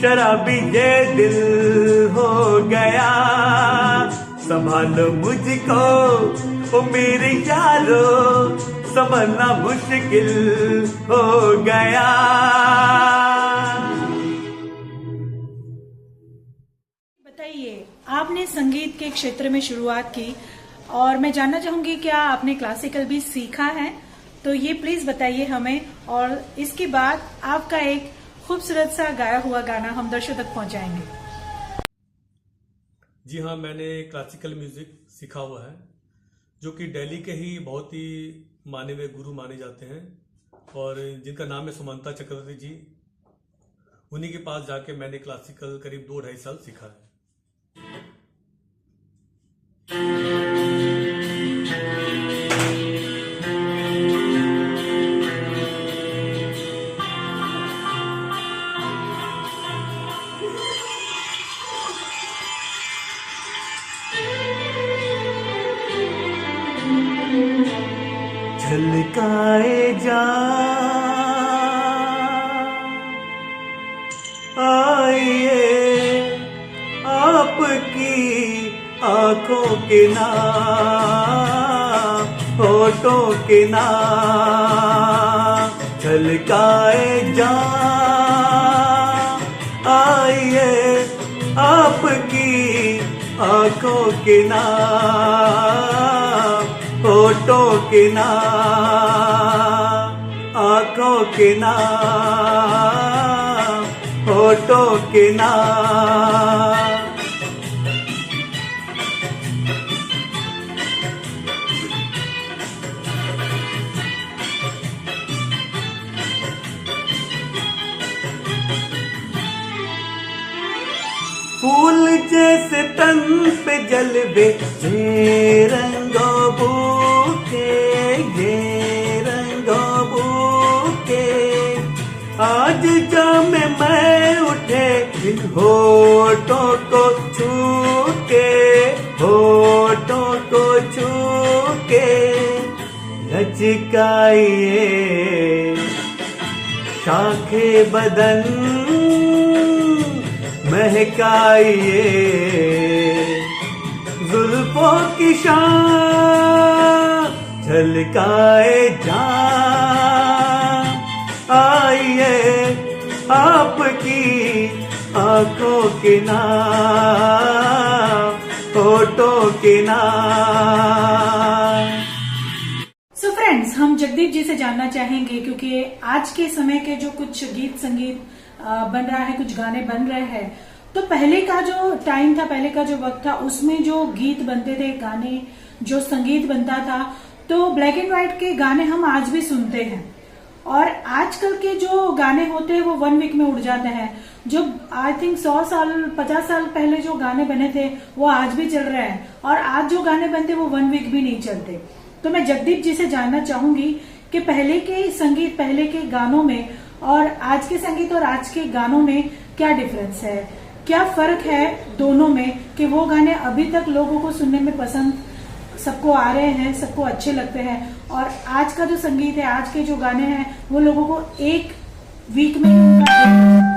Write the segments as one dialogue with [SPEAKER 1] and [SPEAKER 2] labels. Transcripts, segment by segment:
[SPEAKER 1] शराबी ये दिल हो गया, संभालो मुझको ओ मेरे यारो, संभलना मुश्किल हो गया।
[SPEAKER 2] बताइए, आपने संगीत के क्षेत्र में शुरुआत की और मैं जानना चाहूंगी क्या आपने क्लासिकल भी सीखा है, तो ये प्लीज बताइए हमें, और इसके बाद आपका एक खूबसूरत सा गाया हुआ गाना हम दर्शकों तक पहुंचाएंगे।
[SPEAKER 3] जी हाँ, मैंने क्लासिकल म्यूजिक सीखा हुआ है, जो कि दिल्ली के ही बहुत ही माने हुए गुरु माने जाते हैं और जिनका नाम है सुमंता चक्रवर्ती जी। उन्हीं के पास जाके मैंने क्लासिकल करीब 2-2.5 साल सीखा है।
[SPEAKER 1] झलकाए जा आइए आपकी आंखों के नाम, होठों के नाम, झलकाए जा आइए आपकी आंखों के नाम, होठों के नाम, आंखों के नाम, होठों के नाम। फूल जैसे तन पे जलवे ये रंगों बूके, ये रंगों बूके, आज जाम मैं उठे इन होठों को छू के, होठों को छू के, लचकाइए शाखे बदन, महकाइए जुल्फों की शान, झलकाए जा आइए आपकी आंखों के नाम, होठों के नाम।
[SPEAKER 2] सो फ्रेंड्स, हम जगदीप जी से जानना चाहेंगे, क्योंकि आज के समय के जो कुछ गीत संगीत बन रहा है, कुछ गाने बन रहे हैं, तो पहले का जो टाइम था, पहले का जो वक्त था, उसमें जो गीत बनते थे, गाने जो संगीत बनता था, तो ब्लैक एंड व्हाइट के गाने हम आज भी सुनते हैं, और आजकल के जो गाने होते हैं वो 1 वीक में उड़ जाते हैं। जो आई थिंक 100 साल 50 साल पहले जो गाने बने थे वो आज भी चल रहे हैं, और आज जो गाने बनते वो 1 वीक भी नहीं चलते। तो मैं जगदीप जी से जानना चाहूंगी कि पहले के संगीत, पहले के गानों में और आज के संगीत और आज के गानों में क्या डिफरेंस है, क्या फर्क है दोनों में, कि वो गाने अभी तक लोगों को सुनने में पसंद सबको आ रहे हैं, सबको अच्छे लगते हैं, और आज का जो संगीत है, आज के जो गाने हैं, वो लोगों को 1 वीक में उनका है।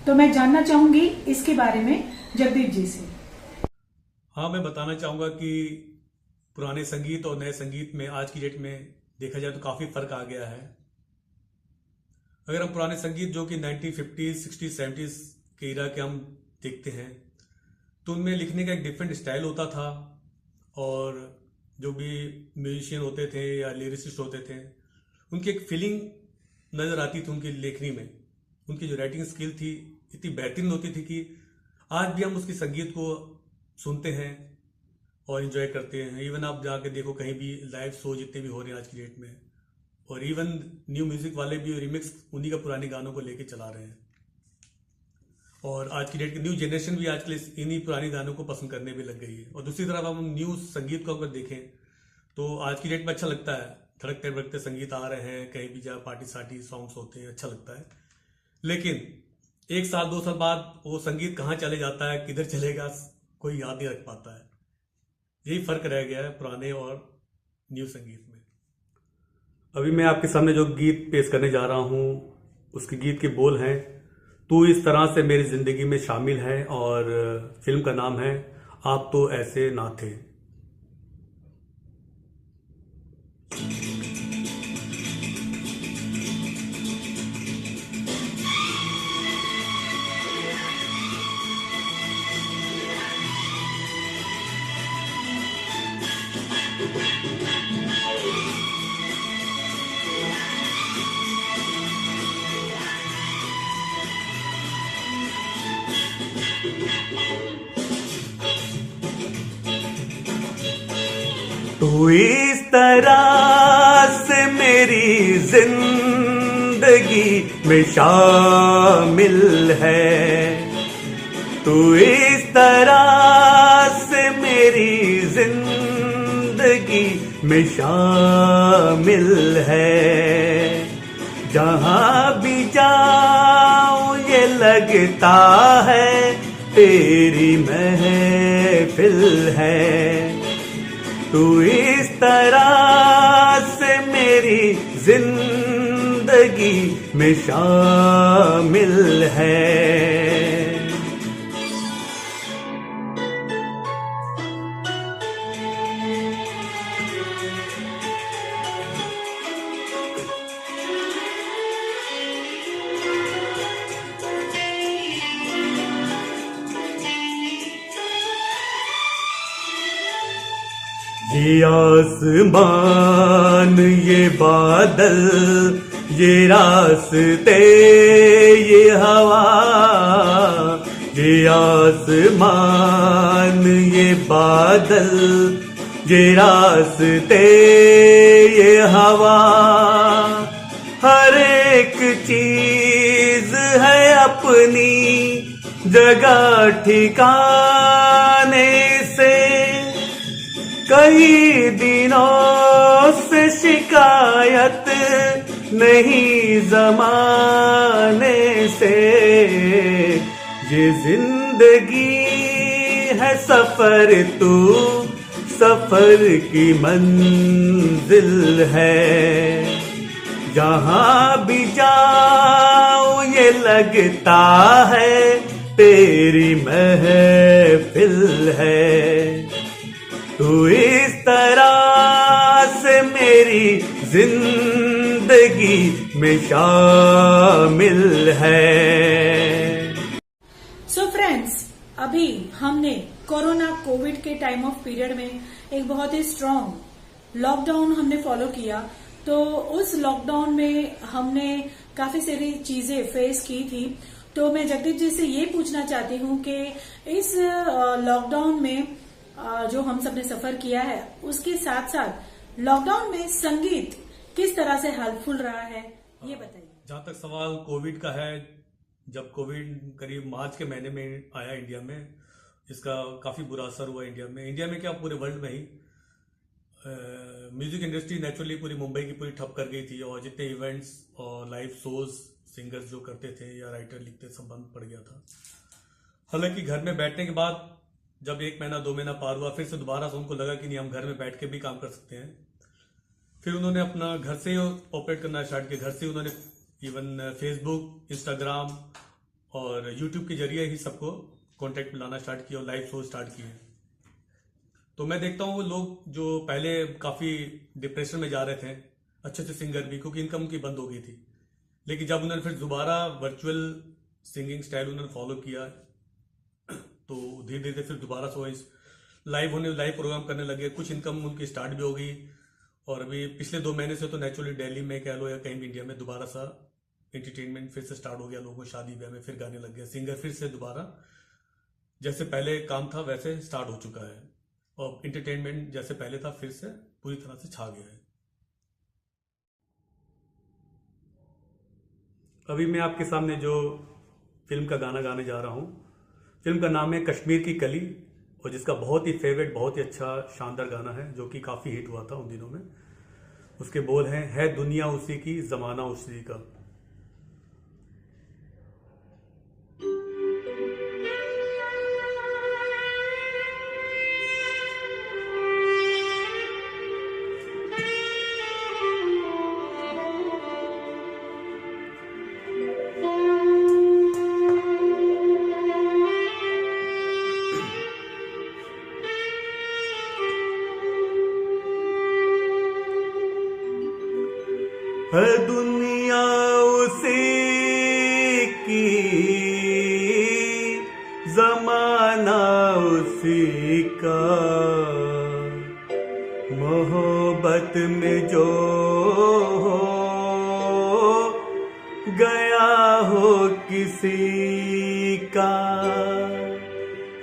[SPEAKER 2] तो मैं जानना चाहूंगी इसके बारे में जगदीप जी से।
[SPEAKER 3] हाँ, मैं बताना चाहूंगा कि पुराने संगीत और नए संगीत में आज की डेट में देखा जाए तो काफी फर्क आ गया है। अगर हम पुराने संगीत जो कि 1950s, 60s, 70s के इरा के हम देखते हैं, तो उनमें लिखने का एक डिफरेंट स्टाइल होता था, और जो भी म्यूजिशियन होते थे या लिरिसिस्ट होते थे, उनकी एक फीलिंग नजर आती थी उनकी लेखनी में। उनकी जो राइटिंग स्किल थी इतनी बेहतरीन होती थी कि आज भी हम उसकी संगीत को सुनते हैं और एंजॉय करते हैं। इवन आप जाके देखो कहीं भी लाइव शो जितने भी हो रहे हैं आज की डेट में, और इवन न्यू म्यूजिक वाले भी रिमिक्स उन्हीं का पुराने गानों को लेके चला रहे हैं, और आज की डेट की न्यू जनरेशन भी आजकल इन्हीं पुराने गानों को पसंद करने भी लग गई है। और दूसरी तरफ हम न्यू संगीत को अगर देखें तो आज की डेट में अच्छा लगता है, धड़कते भड़कते संगीत आ रहे हैं, कहीं भी जा पार्टी सार्टी सॉन्ग्स होते हैं, अच्छा लगता है। लेकिन 1 साल 2 साल बाद वो संगीत कहाँ चले जाता है, किधर चलेगा, कोई याद नहीं रख पाता है। यही फर्क रह गया है पुराने और न्यू संगीत में। अभी मैं आपके सामने जो गीत पेश करने जा रहा हूँ, उसके गीत के बोल हैं, तू इस तरह से मेरी जिंदगी में शामिल है और फिल्म का नाम है आप तो ऐसे ना थे।
[SPEAKER 1] तू इस तरह से मेरी जिंदगी में शामिल है, तू इस तरह से मेरी जिंदगी में शामिल है। जहां भी जाऊं ये लगता है तेरी महफिल है। तू इस तरह से मेरी जिंदगी में शामिल है। ये आसमान ये बादल ये रास्ते ये हवा, ये आसमान ये बादल ये रास्ते ये हवा, हर एक चीज है अपनी जगह ठिकाने से। कई दिनों से शिकायत नहीं जमाने से। ये जिंदगी है सफर, तू सफर की मंजिल है। जहां भी जाऊं ये लगता है तेरी महफिल है। तू इस तरह से मेरी जिंदगी में शामिल है।
[SPEAKER 2] सो फ्रेंड्स, अभी हमने कोरोना कोविड के टाइम ऑफ पीरियड में एक बहुत ही स्ट्रॉन्ग लॉकडाउन हमने फॉलो किया। तो उस लॉकडाउन में हमने काफी सारी चीजें फेस की थी। तो मैं जगदीप जी से ये पूछना चाहती हूँ कि इस लॉकडाउन में जो हम सबने सफर किया है, उसके साथ साथ लॉकडाउन में संगीत किस तरह से हेल्पफुल रहा है, ये बताइए।
[SPEAKER 3] जहां तक सवाल कोविड का है, जब कोविड करीब मार्च के महीने में आया इंडिया में, इसका काफी बुरा असर हुआ इंडिया में क्या पूरे वर्ल्ड में ही। म्यूजिक इंडस्ट्री नेचुरली पूरी मुंबई की पूरी ठप कर गई थी और जितने इवेंट्स और लाइव शोज सिंगर्स जो करते थे या राइटर लिखते सब बंद पड़ गया था। हालांकि घर में बैठने के बाद जब 1 महीना 2 महीना पार हुआ, फिर से दोबारा से उनको लगा कि नहीं, हम घर में बैठ के भी काम कर सकते हैं। फिर उन्होंने अपना घर से ही ऑपरेट करना स्टार्ट किया। घर से उन्होंने इवन फेसबुक, इंस्टाग्राम और यूट्यूब के जरिए ही सबको कॉन्टेक्ट में लाना स्टार्ट किया और लाइव शो स्टार्ट किए। तो मैं देखता हूँ वो लोग जो पहले काफी डिप्रेशन में जा रहे थे, अच्छे से सिंगर भी, क्योंकि इनकम उनकी बंद हो गई थी, लेकिन जब उन्होंने फिर दोबारा वर्चुअल सिंगिंग स्टाइल उन्होंने फॉलो किया तो धीरे धीरे फिर दोबारा से लाइव प्रोग्राम करने लगे। कुछ इनकम उनकी स्टार्ट भी हो गई और अभी पिछले 2 महीने से तो नेचुरली दिल्ली में कह लो या कहीं भी इंडिया में दोबारा सा एंटरटेनमेंट फिर से स्टार्ट हो गया। लोगों को शादी ब्याह में फिर गाने लग गए। सिंगर फिर से दोबारा जैसे पहले काम था वैसे स्टार्ट हो चुका है और एंटरटेनमेंट जैसे पहले था फिर से पूरी तरह से छा गया है। अभी मैं आपके सामने जो फिल्म का गाना गाने जा रहा हूं, फिल्म का नाम है कश्मीर की कली और जिसका बहुत ही फेवरेट, बहुत ही अच्छा शानदार गाना है जो कि काफी हिट हुआ था उन दिनों में। उसके बोल हैं, है दुनिया उसी की जमाना उसी का।
[SPEAKER 1] उसी का, मोहब्बत में जो हो गया हो किसी का,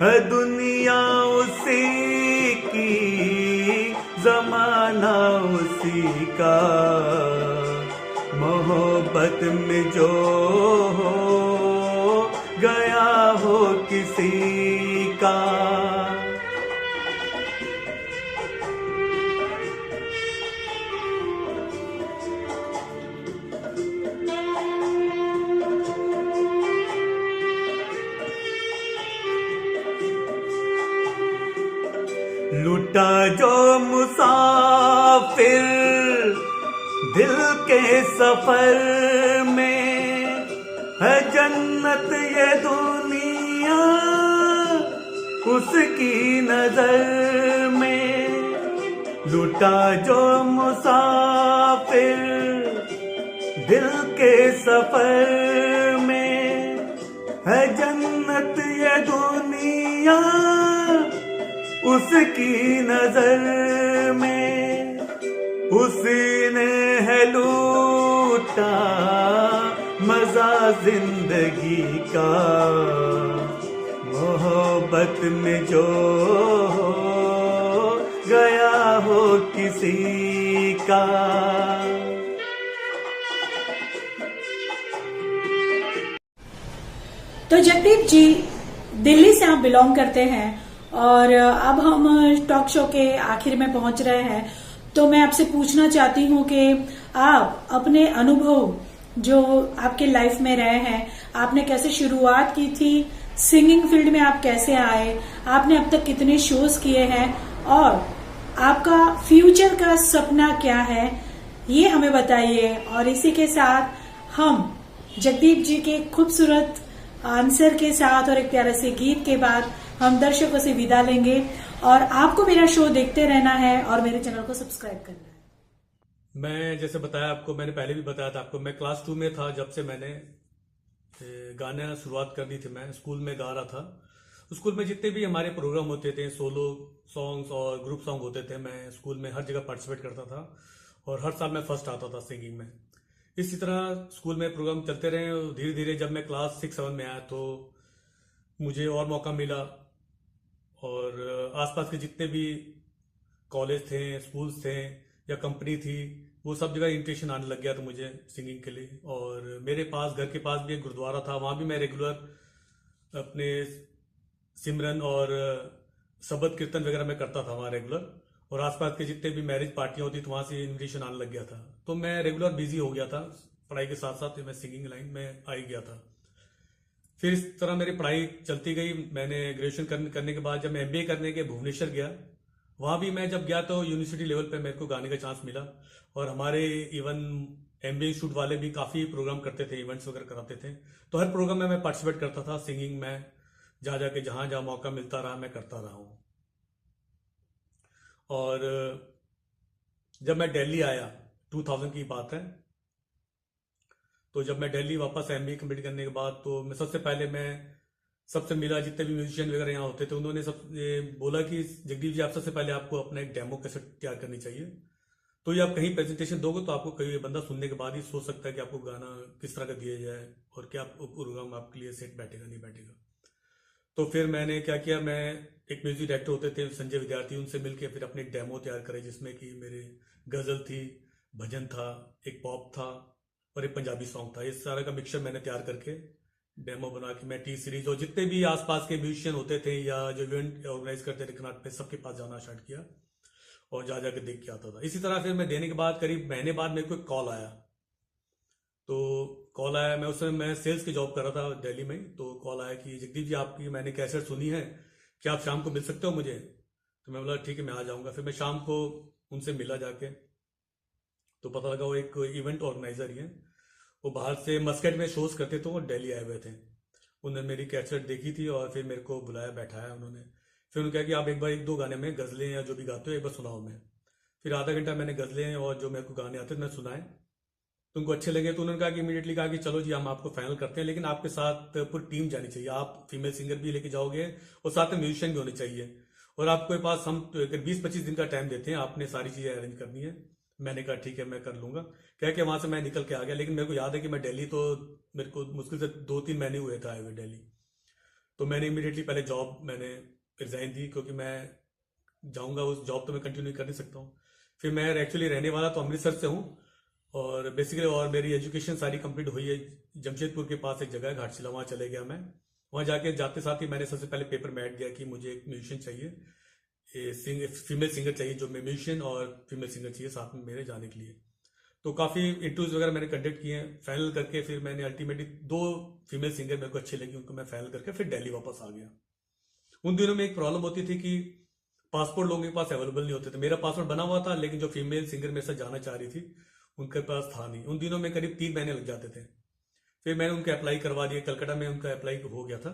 [SPEAKER 1] है दुनिया उसी की, जमाना उसी का, मोहब्बत में जो हो गया हो किसी का। लुटा जो मुसाफिर दिल के सफर में, है जन्नत ये दुनिया उसकी नजर में। लुटा जो मुसाफिर दिल के सफर में, है जन्नत ये दुनिया उसकी नजर में। उसी ने है लूटा मजा जिंदगी का, मोहब्बत में जो हो गया हो किसी का।
[SPEAKER 2] तो जगदीप जी, दिल्ली से आप बिलोंग करते हैं और अब हम टॉक शो के आखिर में पहुंच रहे हैं। तो मैं आपसे पूछना चाहती हूं कि आप अपने अनुभव जो आपके लाइफ में रहे हैं, आपने कैसे शुरुआत की थी, सिंगिंग फील्ड में आप कैसे आए, आपने अब तक कितने शोज किए हैं और आपका फ्यूचर का सपना क्या है, ये हमें बताइए। और इसी के साथ हम जगदीप जी के खूबसूरत आंसर के साथ और एक प्यारे से गीत के बाद हम दर्शकों से विदा लेंगे। और आपको मेरा शो देखते रहना है और मेरे चैनल को सब्सक्राइब करना है।
[SPEAKER 3] मैं जैसे बताया आपको, मैंने पहले भी बताया था आपको, मैं क्लास 2 में था जब से मैंने गाना शुरुआत कर दी थी। मैं स्कूल में गा रहा था। स्कूल में जितने भी हमारे प्रोग्राम होते थे, सोलो सॉन्ग्स और ग्रुप सॉन्ग होते थे, मैं स्कूल में हर जगह पार्टिसिपेट करता था और हर साल मैं फर्स्ट आता था सिंगिंग में। इसी तरह स्कूल में प्रोग्राम चलते रहे और धीरे धीरे जब मैं क्लास 6-7 में आया तो मुझे और मौका मिला और आसपास के जितने भी कॉलेज थे, स्कूल्स थे या कंपनी थी, वो सब जगह इन्विटेशन आने लग गया था मुझे सिंगिंग के लिए। और मेरे पास, घर के पास भी एक गुरुद्वारा था, वहाँ भी मैं रेगुलर अपने सिमरन और शबद कीर्तन वगैरह मैं करता था वहाँ रेगुलर। और आसपास के जितने भी मैरिज पार्टियाँ होती थी वहाँ से इन्विटेशन आने लग गया था। तो मैं रेगुलर बिजी हो गया था, पढ़ाई के साथ साथ मैं सिंगिंग लाइन में आ ही गया था। फिर इस तरह मेरी पढ़ाई चलती गई। मैंने ग्रेजुएशन करने के बाद जब मैं एमबीए करने के भुवनेश्वर गया, वहाँ भी मैं जब गया तो यूनिवर्सिटी लेवल पे मेरे को गाने का चांस मिला। और हमारे इवन एमबीए इंस्टीट्यूट वाले भी काफ़ी प्रोग्राम करते थे, इवेंट्स वगैरह कराते थे। तो हर प्रोग्राम में मैं पार्टिसिपेट करता था सिंगिंग में, जा जाके जहाँ जहाँ मौका मिलता रहा मैं करता रहा हूँ। और जब मैं दिल्ली आया, 2000 की बात है, तो जब मैं दिल्ली वापस एमबीए कंप्लीट करने के बाद, तो मैं सबसे पहले मैं सबसे मिला, जितने भी म्यूजिशियन वगैरह यहाँ होते थे, उन्होंने सब ये बोला कि जगदीप जी, आप सबसे पहले आपको अपना एक डेमो कैसेट तैयार करनी चाहिए। तो ये आप कहीं प्रेजेंटेशन दोगे तो आपको कोई बंदा सुनने के बाद ही सोच सकता है कि आपको गाना किस तरह का दिया जाए और क्या प्रोग्राम आपके लिए सेट बैठेगा नहीं बैठेगा। तो फिर मैंने क्या किया, मैं एक म्यूजिक डायरेक्टर होते थे संजय विद्यार्थी, उनसे मिलकर फिर अपनी डेमो तैयार करे, जिसमें कि मेरे गजल थी, भजन था, एक पॉप था और एक पंजाबी सॉन्ग था। इस तरह का मिक्सचर मैंने तैयार करके डेमो बना के मैं टी सीरीज और जितने भी आसपास के म्यूजिशियन होते थे या जो इवेंट ऑर्गेनाइज करते थे कर्नाटक पे, सबके पास जाना स्टार्ट किया और जा जाके देख के आता था। इसी तरह फिर मैं देने के बाद करीब महीने बाद मेरे को एक कॉल आया। तो कॉल आया, मैं उस समय मैं सेल्स की जॉब कर रहा था दिल्ली में। तो कॉल आया कि जगदीप जी, आपकी मैंने कैसेट सुनी है, क्या आप शाम को मिल सकते हो मुझे? तो मैं बोला ठीक है, मैं आ जाऊंगा। फिर मैं शाम को उनसे मिला जाके, तो पता लगा वो एक इवेंट ऑर्गेनाइजर ही है, वो बाहर से मस्कट में शोज करते थे, वो दिल्ली आए हुए थे। उन्होंने मेरी कैसेट देखी थी और फिर मेरे को बुलाया, बैठाया उन्होंने। फिर उन्होंने कहा कि आप एक बार 1-2 गाने में गज़लें या जो भी गाते हो एक बार सुनाओ मैं। फिर आधा घंटा मैंने गज़लें और जो मेरे को गाने आते थे मैं सुनाए। तो उनको अच्छे लगे, तो उन्होंने कहा कि इमीडिएटली कहा कि चलो जी हम आपको फाइनल करते हैं, लेकिन आपके साथ पूरी टीम जानी चाहिए, आप फीमेल सिंगर भी लेके जाओगे और साथ में म्यूजिशियन भी होने चाहिए, और आपके पास हम 20-25 दिन का टाइम देते हैं, आपने सारी चीजें अरेंज करनी है। मैंने कहा ठीक है मैं कर लूंगा। कह के वहां से मैं निकल के आ गया, लेकिन मेरे को याद है कि मैं दिल्ली, तो मेरे को मुश्किल से 2-3 महीने हुए थे आए हुए दिल्ली। तो मैंने इमीडिएटली पहले जॉब मैंने रिजाइन दी, क्योंकि मैं जाऊंगा उस जॉब तो मैं कंटिन्यू कर नहीं सकता हूँ। फिर मैं एक्चुअली रहने वाला तो अमृतसर से हूँ, और बेसिकली और मेरी एजुकेशन सारी कंप्लीट हुई है जमशेदपुर के पास एक जगह है घाटशिला, वहाँ चले गया मैं। वहाँ जाके जाते साथ ही मैंने सबसे पहले पेपर में ऐड दिया कि मुझे एक म्यूजिशियन चाहिए, फीमेल सिंगर चाहिए, जो म्यूजिशियन और फीमेल सिंगर चाहिए साथ में मेरे जाने के लिए। तो काफ़ी इंटरव्यूज वगैरह मैंने कंडक्ट किए हैं, फाइनल करके फिर मैंने अल्टीमेटली 2 फीमेल सिंगर मेरे को अच्छी लगी, उनको मैं फाइनल करके फिर दिल्ली वापस आ गया। उन दिनों में एक प्रॉब्लम होती थी कि पासपोर्ट लोगों के पास अवेलेबल नहीं होते थे। मेरा पासपोर्ट बना हुआ था, लेकिन जो फीमेल सिंगर मेरे साथ जाना चाह रही थी उनके पास था नहीं। उन दिनों में करीब 3 महीने लग जाते थे। फिर मैंने उनका अप्लाई करवा दिया, कलकत्ता में उनका अप्लाई हो गया था।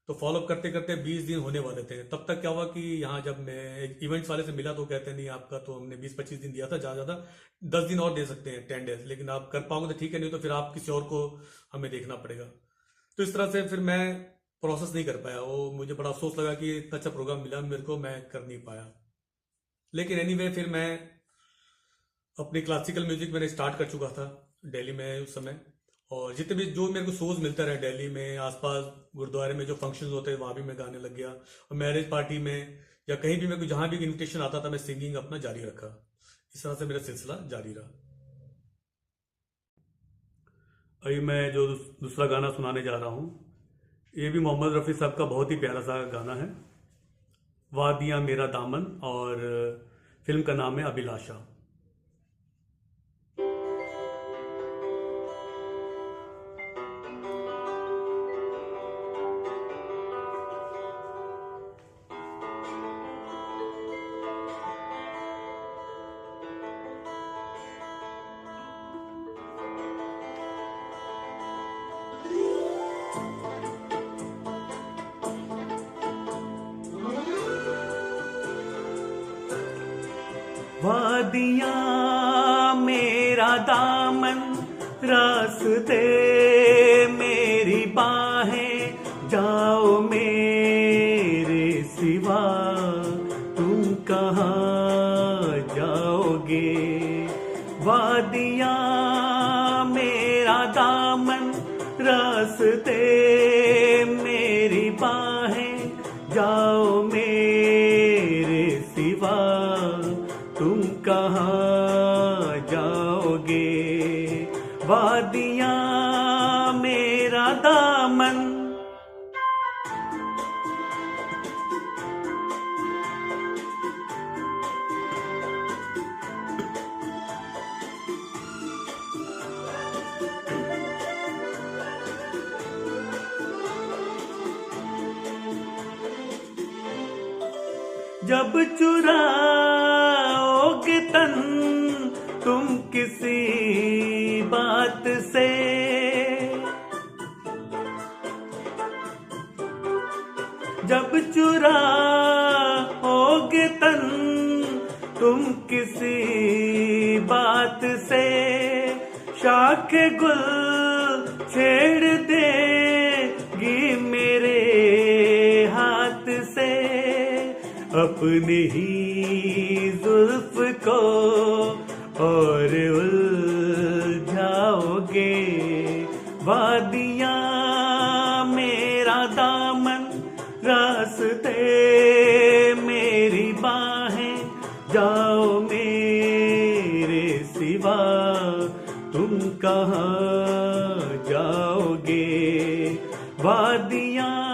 [SPEAKER 3] तो फॉलोअप करते करते 20 दिन होने वाले थे। तब तक क्या हुआ कि यहाँ जब मैं इवेंट्स वाले से मिला तो कहते नहीं आपका तो हमने 20-25 दिन दिया था, ज़्यादा 10 दिन और दे सकते हैं, 10 डेज, लेकिन आप कर पाओगे तो ठीक है, नहीं तो फिर आप किसी और को हमें देखना पड़ेगा। तो इस तरह से फिर मैं प्रोसेस नहीं कर पाया। वो मुझे बड़ा अफसोस लगा कि इतना अच्छा प्रोग्राम मिला मेरे को, मैं कर नहीं पाया। लेकिन एनीवे फिर मैं अपनी क्लासिकल म्यूजिक मैंने स्टार्ट कर चुका था दिल्ली में उस समय, और जितने भी जो मेरे को शोज मिलता रहा दिल्ली में, आसपास गुरुद्वारे में जो फंक्शंस होते हैं वहां भी मैं गाने लग गया, और मैरिज पार्टी में या कहीं भी मेरे को जहां भी इनविटेशन आता था मैं सिंगिंग अपना जारी रखा। इस तरह से मेरा सिलसिला जारी रहा। अभी मैं जो दूसरा गाना सुनाने जा रहा हूँ, ये भी मोहम्मद रफ़ी साहब का बहुत ही प्यारा सा गाना है, वादियाँ मेरा दामन, और फिल्म का नाम है अभिलाषा। वादियाँ मेरा दामन, रास्ते मेरी बाहें, जाओ मेरे सिवा तुम कहाँ जाओगे। वादियाँ मेरा दामन, रास्ते मेरी बाहें, जाओ मेरे सिवा तुम कहाँ जाओगे। वादियाँ मेरा दामन। जब चुराओगे तन तुम किसी बात से, जब चुराओगे तन तुम किसी बात से, शाख गुल छेड़ देगी मेरे हाथ से, अपनी ही जुल्फ को और उलझाओगे। वादियाँ मेरा दामन, रास्ते मेरी बाहें, जाओ मेरे सिवा तुम कहाँ जाओगे। वादियाँ